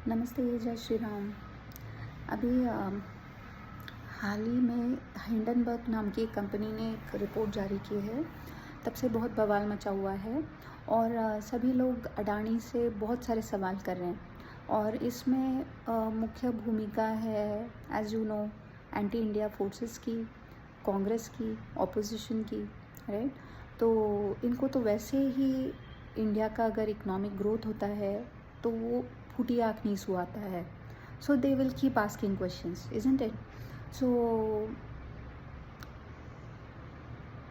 नमस्ते, जय श्री राम। अभी हाल ही में हिंडनबर्ग नाम की एक कंपनी ने एक रिपोर्ट जारी की है। तब से बहुत बवाल मचा हुआ है और सभी लोग अडानी से बहुत सारे सवाल कर रहे हैं। और इसमें मुख्य भूमिका है, as you know, anti India forces की, कांग्रेस की, ऑपोजिशन की, राइट। तो इनको तो वैसे ही इंडिया का अगर इकोनॉमिक ग्रोथ होता है तो वो फूटी आँख नहीं सुहाता है। So they will keep asking questions, isn't it? सो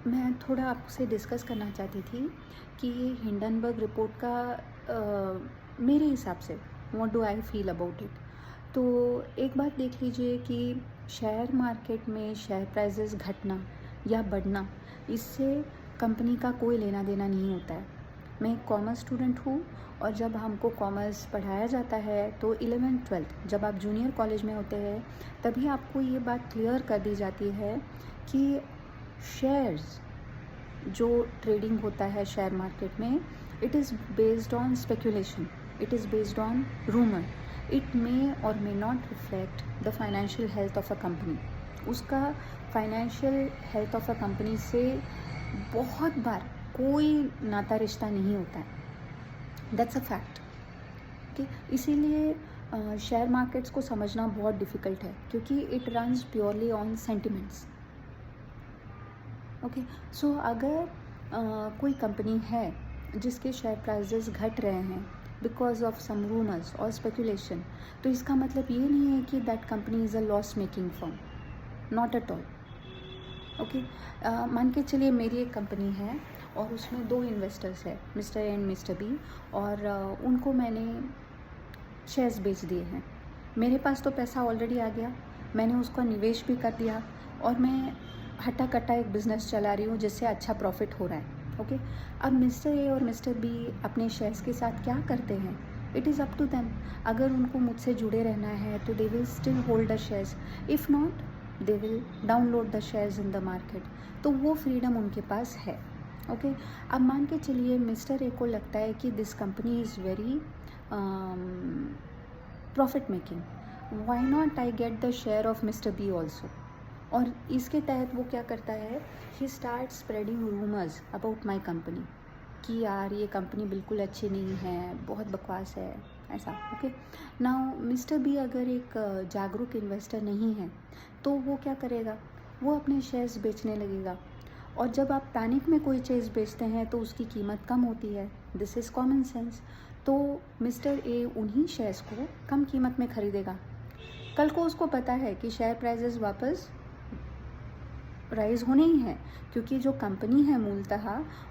मैं थोड़ा आपसे डिस्कस करना चाहती थी कि ये हिंडनबर्ग रिपोर्ट का मेरे हिसाब से what do I feel about it. तो एक बात देख लीजिए कि शेयर मार्केट में शेयर प्राइसेस घटना या बढ़ना, इससे कंपनी का कोई लेना देना नहीं होता है। मैं एक कॉमर्स स्टूडेंट हूँ और जब हमको कॉमर्स पढ़ाया जाता है तो 11th-12th जब आप जूनियर कॉलेज में होते हैं तभी आपको ये बात क्लियर कर दी जाती है कि शेयर्स जो ट्रेडिंग होता है शेयर मार्केट में, it is based on speculation, it is based on rumour, it may or may not reflect the financial health of a company. उसका financial health of a company से बहुत बार कोई नाता रिश्ता नहीं होता है। That's a fact. ओके, इसीलिए शेयर मार्केट्स को समझना बहुत डिफ़िकल्ट है क्योंकि it runs purely on sentiments. Okay, so अगर कोई कंपनी है जिसके शेयर प्राइसेस घट रहे हैं बिकॉज ऑफ सम रूमर्स और स्पेकुलेशन, तो इसका मतलब ये नहीं है कि that company is a loss making firm, not at all. Okay, मान के चलिए मेरी एक कंपनी है और उसमें 2 इन्वेस्टर्स हैं, mister A and mister B, और उनको मैंने शेयर्स बेच दिए हैं। मेरे पास तो पैसा ऑलरेडी आ गया, मैंने उसका निवेश भी कर दिया और मैं हट्टा कट्टा एक बिज़नेस चला रही हूँ जिससे अच्छा प्रॉफिट हो रहा है। ओके, अब मिस्टर ए और मिस्टर बी अपने शेयर्स के साथ क्या करते हैं, it is up to them. अगर उनको मुझसे जुड़े रहना है तो they will still hold the shares, if not they will download the shares in the market. तो वो फ्रीडम उनके पास है। ओके, अब मान के चलिए मिस्टर ए को लगता है कि this company is very profit making, why not I get the share of mister B also. और इसके तहत वो क्या करता है, he start spreading rumours about my company कि यार ये कंपनी बिल्कुल अच्छी नहीं है, बहुत बकवास है, ऐसा। ओके, नाउ मिस्टर बी अगर एक जागरूक इन्वेस्टर नहीं है तो वो क्या करेगा, वो अपने शेयर्स बेचने लगेगा। और जब आप पैनिक में कोई चीज़ बेचते हैं तो उसकी कीमत कम होती है, दिस इज़ कॉमन सेंस। तो मिस्टर ए उन्हीं शेयर्स को कम कीमत में ख़रीदेगा। कल को उसको पता है कि शेयर प्राइसेस वापस राइज होने ही है क्योंकि जो कंपनी है मूलतः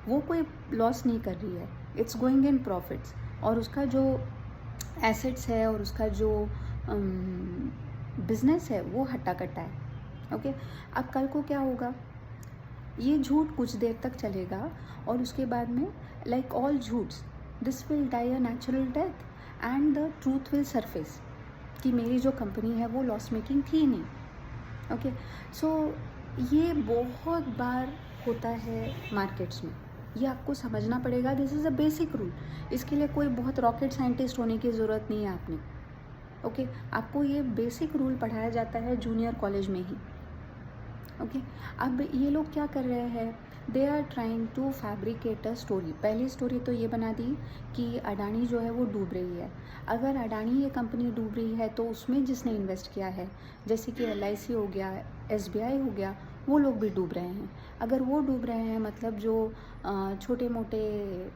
वो कोई लॉस नहीं कर रही है, इट्स गोइंग इन प्रॉफिट्स, और उसका जो एसेट्स है और उसका जो बिजनेस है वो हट्टा कट्टा है। ओके, अब कल को क्या होगा, ये झूठ कुछ देर तक चलेगा और उसके बाद में लाइक ऑल झूठ्स this will die a natural death and the truth will surface कि मेरी जो कंपनी है वो लॉस मेकिंग थी नहीं। ओके, सो ये बहुत बार होता है मार्केट्स में, ये आपको समझना पड़ेगा। This is a basic rule, इसके लिए कोई बहुत रॉकेट साइंटिस्ट होने की ज़रूरत नहीं है आपने। ओके, आपको ये बेसिक रूल पढ़ाया जाता है जूनियर कॉलेज में ही। ओके, अब ये लोग क्या कर रहे हैं, they are trying to fabricate a story. पहली स्टोरी तो ये बना दी कि अडानी जो है वो डूब रही है। अगर अडानी ये कंपनी डूब रही है तो उसमें जिसने इन्वेस्ट किया है, जैसे कि LIC हो गया, SBI हो गया, वो लोग भी डूब रहे हैं। अगर वो डूब रहे हैं मतलब जो छोटे मोटे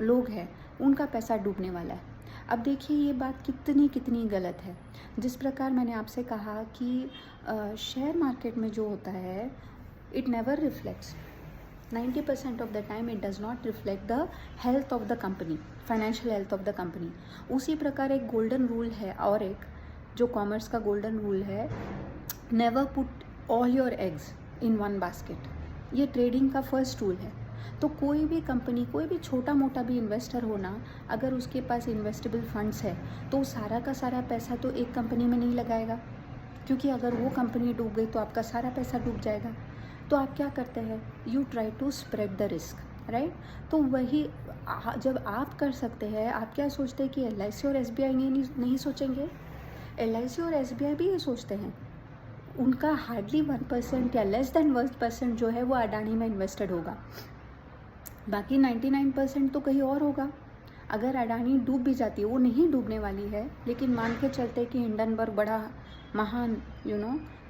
लोग हैं उनका पैसा डूबने वाला है। अब देखिए ये बात कितनी कितनी गलत है। जिस प्रकार मैंने आपसे कहा कि शेयर मार्केट में जो होता है it never reflects, 90% of the time it does not reflect the health of the company, financial health of the company. उसी प्रकार एक गोल्डन रूल है, और एक जो कॉमर्स का गोल्डन रूल है, never put all your eggs in one basket. ये ट्रेडिंग का फर्स्ट रूल है। तो कोई भी कंपनी, कोई भी छोटा मोटा भी इन्वेस्टर होना, अगर उसके पास इन्वेस्टेबल फंड्स है तो सारा का सारा पैसा तो एक कंपनी में नहीं लगाएगा, क्योंकि अगर वो कंपनी डूब गई तो आपका सारा पैसा डूब जाएगा। तो आप क्या करते हैं, you try to spread the risk, right. तो वही जब आप कर सकते हैं, आप क्या सोचते हैं कि LIC और SBI नहीं सोचेंगे? LIC और SBI भी ये सोचते हैं। उनका हार्डली 1% या लेस देन 1% जो है वो अडानी में इन्वेस्टेड होगा, बाकी 99% तो कहीं और होगा। अगर अडानी डूब भी जाती है, वो नहीं डूबने वाली है, लेकिन मान के चलते कि हिंडनबर्ग बड़ा महान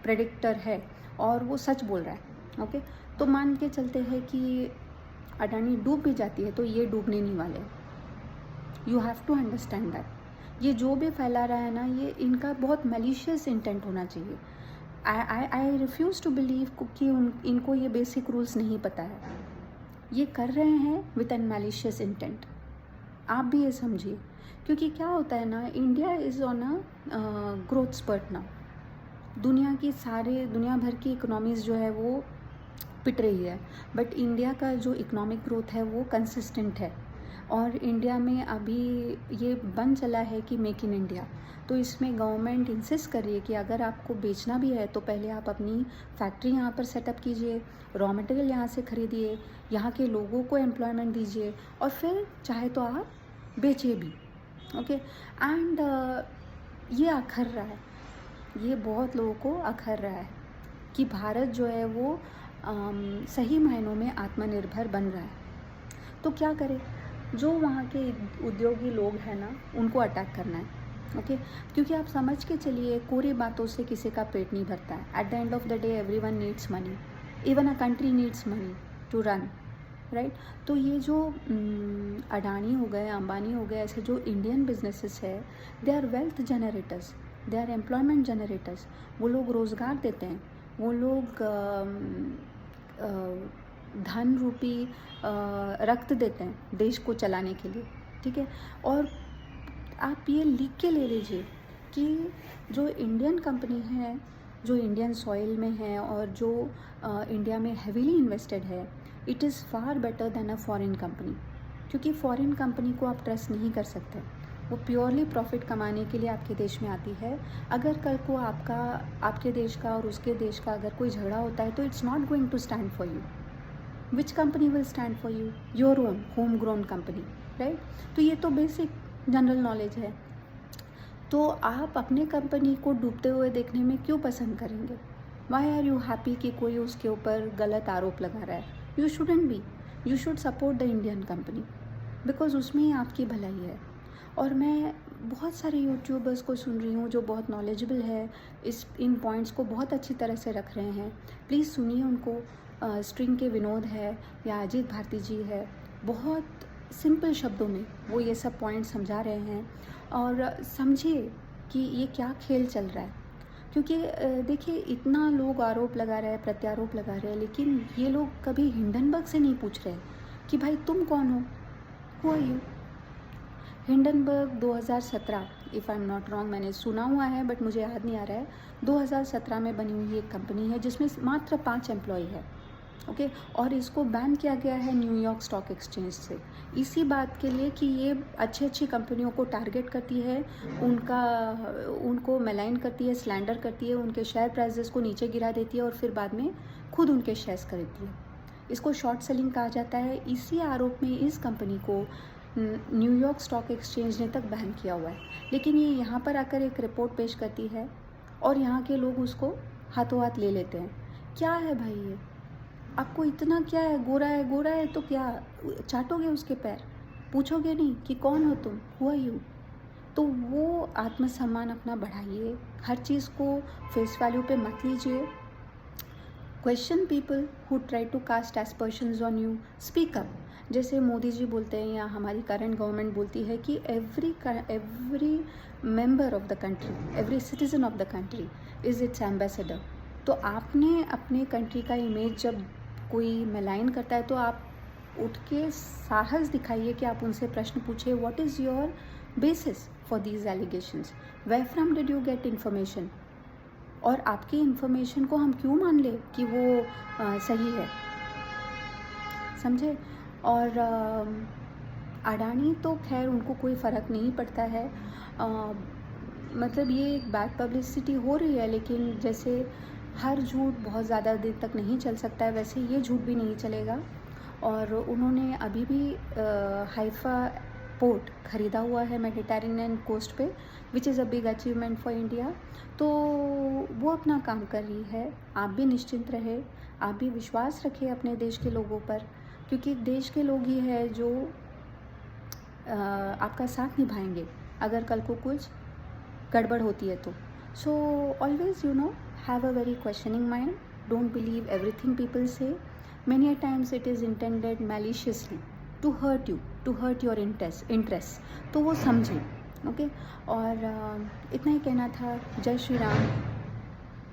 प्रेडिक्टर है और वो सच बोल रहा है, ओके, तो मान के चलते हैं कि अडानी डूब भी जाती है तो ये डूबने नहीं वाले। You have to understand that. ये जो भी फैला रहा है ना, ये इनका बहुत मैलिशियस इंटेंट होना चाहिए। आई रिफ्यूज़ टू बिलीव कि इनको ये बेसिक रूल्स नहीं पता है। ये कर रहे हैं विद एन मैलिशियस इंटेंट, आप भी ये समझिए। क्योंकि क्या होता है ना, India is on a growth spurt now. दुनिया भर की इकोनॉमीज़ जो है वो पिट रही है, बट इंडिया का जो इकोनॉमिक ग्रोथ है वो कंसिस्टेंट है। और इंडिया में अभी ये बन चला है कि मेक इन इंडिया, तो इसमें गवर्नमेंट इंसिस्ट कर रही है कि अगर आपको बेचना भी है तो पहले आप अपनी फैक्ट्री यहाँ पर सेटअप कीजिए, रॉ मटेरियल यहाँ से खरीदिए, यहाँ के लोगों को एम्प्लॉयमेंट दीजिए, और फिर चाहे तो आप बेचिए भी, ओके। एंड ये अखर रहा है, ये बहुत लोगों को अखर रहा है कि भारत जो है वो सही मायनों में आत्मनिर्भर बन रहा है। तो क्या करें, जो वहाँ के उद्योगी लोग हैं ना, उनको अटैक करना है, ओके। क्योंकि आप समझ के चलिए, कोरी बातों से किसी का पेट नहीं भरता है। At the end of the day everyone needs money, even a country needs money to run, right. तो ये जो अडानी हो गए, अंबानी हो गए, ऐसे जो इंडियन बिजनेसेस है, they are wealth generators, they are employment generators. वो लोग रोज़गार देते हैं, वो लोग धन रूपी रक्त देते हैं देश को चलाने के लिए, ठीक है। और आप ये लिख के ले लीजिए कि जो इंडियन कंपनी है, जो इंडियन सॉइल में है और जो इंडिया में हैवीली इन्वेस्टेड है, it is far better than a foreign company. क्योंकि फॉरेन कंपनी को आप ट्रस्ट नहीं कर सकते, वो प्योरली प्रॉफिट कमाने के लिए आपके देश में आती है। अगर कल को आपके देश का और उसके देश का अगर कोई झगड़ा होता है तो it's not going to stand for you. Which company will stand for you? Your own home grown company, right. तो ये तो बेसिक जनरल नॉलेज है। तो आप अपने कंपनी को डूबते हुए देखने में क्यों पसंद करेंगे? वाई आर यू हैप्पी कि कोई उसके ऊपर गलत आरोप लगा रहा है? You shouldn't be, you should support the Indian company, because उसमें ही आपकी भलाई है। और मैं बहुत सारे यूट्यूबर्स को सुन रही हूँ जो बहुत नॉलेजेबल है, इन पॉइंट्स को बहुत अच्छी तरह से रख रहे हैं। प्लीज़ सुनिए उनको। स्ट्रिंग के विनोद है या अजीत भारती जी है, बहुत सिंपल शब्दों में वो ये सब पॉइंट समझा रहे हैं। और समझिए कि ये क्या खेल चल रहा है। क्योंकि देखिए, इतना लोग आरोप लगा रहे हैं, प्रत्यारोप लगा रहे हैं, लेकिन ये लोग कभी हिंडनबर्ग से नहीं पूछ रहे कि भाई तुम कौन हो, who are you. Hindenburg 2017, if I am not wrong, मैंने सुना हुआ है बट मुझे याद नहीं आ रहा है, 2017 में बनी हुई एक कंपनी है जिसमें मात्र 5 एम्प्लॉय है, ओके। और इसको बैन किया गया है न्यूयॉर्क स्टॉक एक्सचेंज से, इसी बात के लिए कि ये अच्छी कंपनियों को टारगेट करती है, उनको मेलाइन करती है, स्लैंडर करती है, उनके शेयर प्राइजेस को नीचे गिरा देती है और फिर बाद में खुद उनके शेयर्स खरीदती है। इसको शॉर्ट सेलिंग कहा जाता है। इसी आरोप में इस कंपनी को न्यूयॉर्क स्टॉक एक्सचेंज ने तक बैन किया हुआ है। लेकिन ये यहाँ पर आकर एक रिपोर्ट पेश करती है और यहाँ के लोग उसको हाथों हाथ ले लेते हैं। क्या है भाई ये? आपको इतना क्या है? गोरा है तो क्या चाटोगे उसके पैर? पूछोगे नहीं कि कौन हो तुम, हु आर यू? तो वो आत्मसम्मान अपना बढ़ाइए, हर चीज़ को फेस वैल्यू पे मत लीजिए। Question people who try to cast aspersions on you, speak up. जैसे मोदी जी बोलते हैं या हमारी करंट गवर्नमेंट बोलती है कि every member of the country, every citizen of the country is it's ambassador. तो आपने अपने कंट्री का इमेज जब कोई मेलाइन करता है तो आप उठ के साहस दिखाइए कि आप उनसे प्रश्न पूछिए, what is your basis for these allegations, where from did you get information, और आपकी इन्फॉर्मेशन को हम क्यों मान ले कि वो सही है, समझे। और अडानी तो खैर उनको कोई फ़र्क नहीं पड़ता है, मतलब ये एक बैड पब्लिसिटी हो रही है, लेकिन जैसे हर झूठ बहुत ज़्यादा देर तक नहीं चल सकता है, वैसे ये झूठ भी नहीं चलेगा। और उन्होंने अभी भी हाइफा पोर्ट ख़रीदा हुआ है मेडिटेरेनियन कोस्ट पे, which is a big achievement for India. तो वो अपना काम कर रही है। आप भी निश्चिंत रहे, आप भी विश्वास रखिए अपने देश के लोगों पर, क्योंकि देश के लोग ही है जो आपका साथ निभाएंगे अगर कल को कुछ गड़बड़ होती है तो। So always have a very questioning mind, don't believe everything people से, many a times it is intended maliciously to hurt you, to hurt your interest, तो वो समझें। ओके और इतना ही कहना था। जय श्री राम,